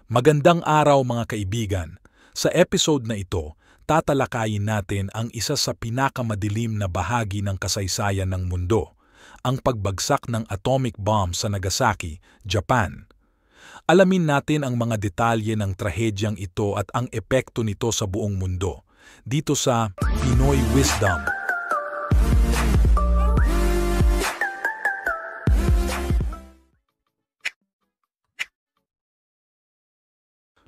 Magandang araw mga kaibigan. Sa episode na ito, tatalakayin natin ang isa sa pinakamadilim na bahagi ng kasaysayan ng mundo, ang pagbagsak ng atomic bomb sa Nagasaki, Japan. Alamin natin ang mga detalye ng trahedyang ito at ang epekto nito sa buong mundo, dito sa Pinoy Wisdom.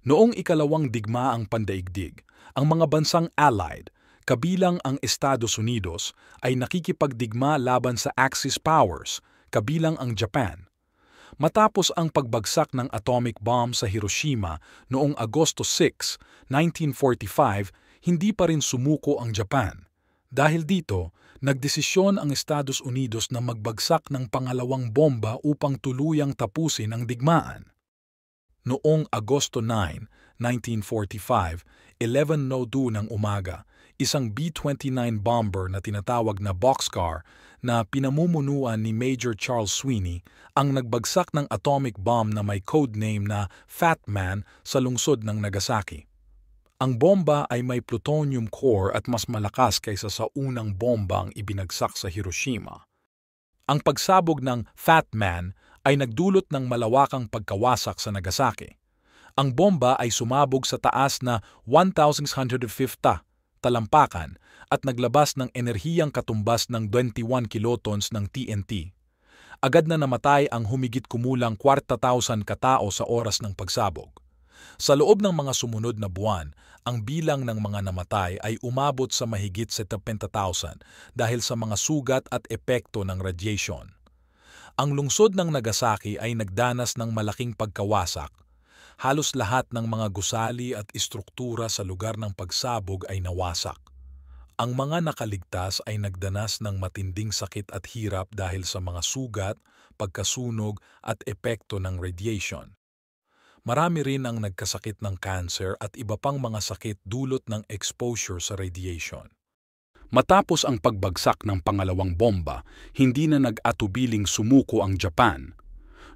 Noong ikalawang digmaang pandaigdig, ang mga bansang Allied, kabilang ang Estados Unidos, ay nakikipagdigma laban sa Axis powers, kabilang ang Japan. Matapos ang pagbagsak ng atomic bomb sa Hiroshima noong Agosto 6, 1945, hindi pa rin sumuko ang Japan. Dahil dito, nagdesisyon ang Estados Unidos na magbagsak ng pangalawang bomba upang tuluyang tapusin ang digmaan. Noong Agosto 9, 1945, 11:02 ng umaga, isang B-29 bomber na tinatawag na Boxcar na pinamumunuan ni Major Charles Sweeney ang nagbagsak ng atomic bomb na may codename na Fat Man sa lungsod ng Nagasaki. Ang bomba ay may plutonium core at mas malakas kaysa sa unang bomba ang ibinagsak sa Hiroshima. Ang pagsabog ng Fat Man ay nagdulot ng malawakang pagkawasak sa Nagasaki. Ang bomba ay sumabog sa taas na 1,650 talampakan at naglabas ng enerhiyang katumbas ng 21 kilotons ng TNT. Agad na namatay ang humigit kumulang 4,000 katao sa oras ng pagsabog. Sa loob ng mga sumunod na buwan, ang bilang ng mga namatay ay umabot sa mahigit 70,000 dahil sa mga sugat at epekto ng radiation. Ang lungsod ng Nagasaki ay nagdanas ng malaking pagkawasak. Halos lahat ng mga gusali at istruktura sa lugar ng pagsabog ay nawasak. Ang mga nakaligtas ay nagdanas ng matinding sakit at hirap dahil sa mga sugat, pagkasunog at epekto ng radiation. Marami rin ang nagkasakit ng cancer at iba pang mga sakit dulot ng exposure sa radiation. Matapos ang pagbagsak ng pangalawang bomba, hindi na nag-atubiling sumuko ang Japan.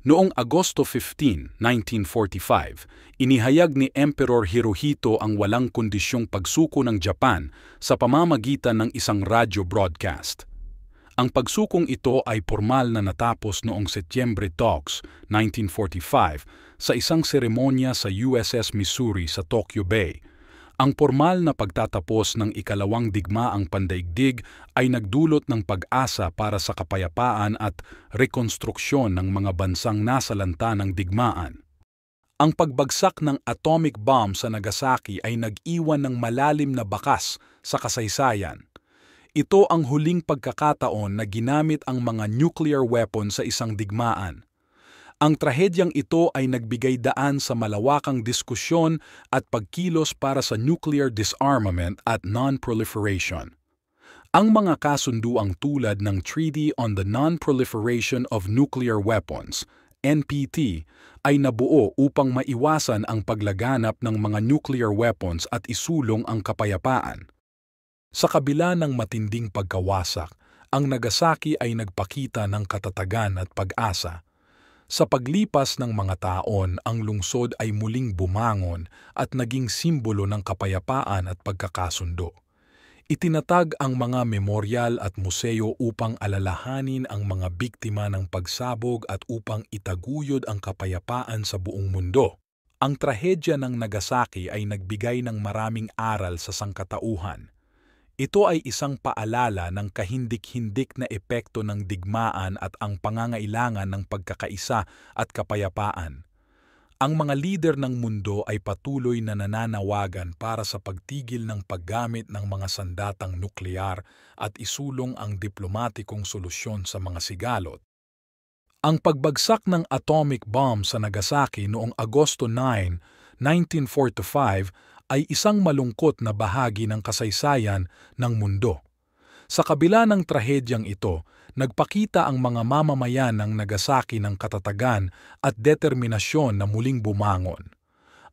Noong Agosto 15, 1945, inihayag ni Emperor Hirohito ang walang kondisyong pagsuko ng Japan sa pamamagitan ng isang radyo broadcast. Ang pagsukong ito ay pormal na natapos noong Setyembre 2, 1945 sa isang seremonya sa USS Missouri sa Tokyo Bay. Ang pormal na pagtatapos ng ikalawang digmaang pandaigdig ay nagdulot ng pag-asa para sa kapayapaan at rekonstruksyon ng mga bansang nasalanta ng digmaan. Ang pagbagsak ng atomic bomb sa Nagasaki ay nag-iwan ng malalim na bakas sa kasaysayan. Ito ang huling pagkakataon na ginamit ang mga nuclear weapon sa isang digmaan. Ang trahedyang ito ay nagbigay daan sa malawakang diskusyon at pagkilos para sa nuclear disarmament at non-proliferation. Ang mga kasunduang tulad ng Treaty on the Non-Proliferation of Nuclear Weapons, NPT, ay nabuo upang maiwasan ang paglaganap ng mga nuclear weapons at isulong ang kapayapaan. Sa kabila ng matinding pagkawasak, ang Nagasaki ay nagpakita ng katatagan at pag-asa. Sa paglipas ng mga taon, ang lungsod ay muling bumangon at naging simbolo ng kapayapaan at pagkakasundo. Itinatag ang mga memoryal at museo upang alalahanin ang mga biktima ng pagsabog at upang itaguyod ang kapayapaan sa buong mundo. Ang trahedya ng Nagasaki ay nagbigay ng maraming aral sa sangkatauhan. Ito ay isang paalala ng kahindik-hindik na epekto ng digmaan at ang pangangailangan ng pagkakaisa at kapayapaan. Ang mga lider ng mundo ay patuloy na nananawagan para sa pagtigil ng paggamit ng mga sandatang nuklear at isulong ang diplomatikong solusyon sa mga sigalot. Ang pagbagsak ng atomic bomb sa Nagasaki noong Agosto 9, 1945 ay isang malungkot na bahagi ng kasaysayan ng mundo. Sa kabila ng trahedyang ito, nagpakita ang mga mamamayan ng Nagasaki ng katatagan at determinasyon na muling bumangon.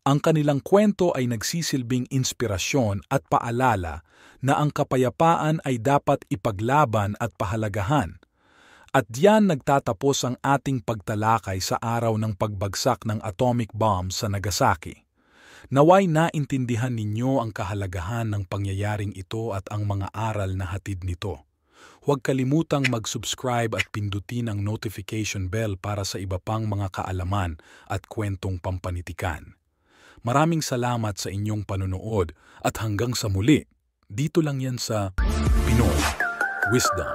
Ang kanilang kwento ay nagsisilbing inspirasyon at paalala na ang kapayapaan ay dapat ipaglaban at pahalagahan. At diyan nagtatapos ang ating pagtalakay sa araw ng pagbagsak ng atomic bomb sa Nagasaki. Naway naintindihan ninyo ang kahalagahan ng pangyayaring ito at ang mga aral na hatid nito. Huwag kalimutang mag-subscribe at pindutin ang notification bell para sa iba pang mga kaalaman at kwentong pampanitikan. Maraming salamat sa inyong panonood at hanggang sa muli, dito lang yan sa Pinoy Wisdom.